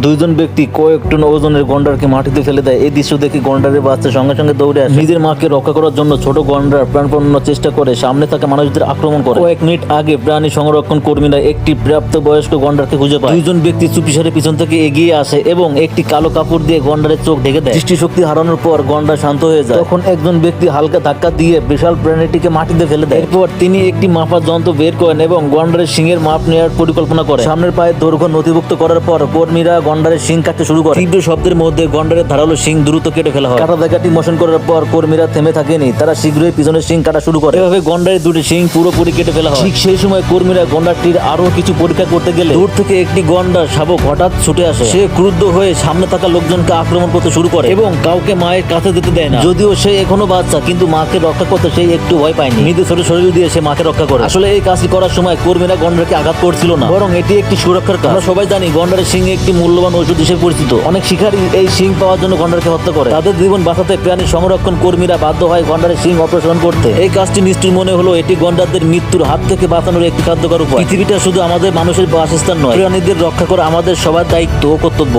দুইজন ব্যক্তি কয়েক টন ওজনের গন্ডারকে মাটিতে ফেলে দেয়। এই দৃশ্য দেখে গন্ডারের বাচ্চা সঙ্গে সঙ্গে দৌড়ে আসে। নিজের মাকে রক্ষা করার জন্য ছোট গন্ডার প্রাণপণ চেষ্টা করে সামনে থাকা মানুষদের আক্রমণ করে। কয়েক মিনিট আগে প্রাণী সংরক্ষণ কর্মীরা একটি প্রাপ্তবয়স্ক গন্ডারকে খুঁজে পায়। দুইজন ব্যক্তি চুপিসারে পিছন থেকে এগিয়ে আসে এবং একটি কালো কাপড় দিয়ে গন্ডারের চোখ ঢেকে দেয়। দৃষ্টিশক্তি হারানোর পর গন্ডার শান্ত হয়ে যায়। তখন একজন ব্যক্তি হালকা ধাক্কা দিয়ে বিশাল প্রাণীটিকে মাটিতে ফেলে দেয়। এরপর তিনি একটি মাপার যন্ত্র বের করেন এবং গন্ডারের শিংয়ের মাপ নেওয়ার পরিকল্পনা করে। সামনের পায়ের দৈর্ঘ্য নথিভুক্ত করার পর কর্মীরা গন্ডারের শিং কাটতে শুরু করে। তীব্র শব্দের মধ্যে গন্ডারের ধারালো শিং দ্রুত কেটে ফেলা হয়। কাটা জায়গাটি মোশন করার পর কর্মীরা থেমে থাকেনি, তারা শীঘ্রই পিছনের শিং কাটা শুরু করে। এভাবে গন্ডারের দুটি শিং পুরোপুরি কেটে ফেলা হয়। ঠিক সেই সময় কর্মীরা গন্ডারটির আরো কিছু পরীক্ষা করতে গেলে দূর থেকে একটি গন্ডার শাবক হঠাৎ ছুটে আসে। সে ক্রুদ্ধ হয়ে সামনে থাকা লোকজনকে আক্রমণ করতে শুরু করে এবং কাউকে মায়ের কাছে যেতে দেয় না। যদিও সে এখনো বাচ্চা, কিন্তু মাকে রক্ষা করতে সে একটু ভয় পায়নি। নিজের ছোট শরীর দিয়ে সে মাকে রক্ষা করে। আসলে এই কাজটি করার সময় কর্মীরা গন্ডারকে আঘাত করছিল না, বরং এটি একটি সুরক্ষার কাজ। আমরা সবাই জানি গন্ডারের শিং একটি মূল্যবান ঔষধ হিসেবে পরিচিত। অনেক শিকারী এই শিং পাওয়ার জন্য গন্ডারকে হত্যা করে। তাদের জীবন বাঁচাতে প্রাণী সংরক্ষণ কর্মীরা বাধ্য হয় গন্ডারের শিং অপসারণ করতে। এই কাজটি নিষ্ঠুর মনে হলো, এটি গন্ডারদের মৃত্যুর হাত থেকে বাঁচানোর একটি কার্যকর উপায়। পৃথিবীটা শুধু আমাদের মানুষের বাসস্থান নয়, প্রাণীদের রক্ষা করা আমাদের সবার দায়িত্ব ও কর্তব্য।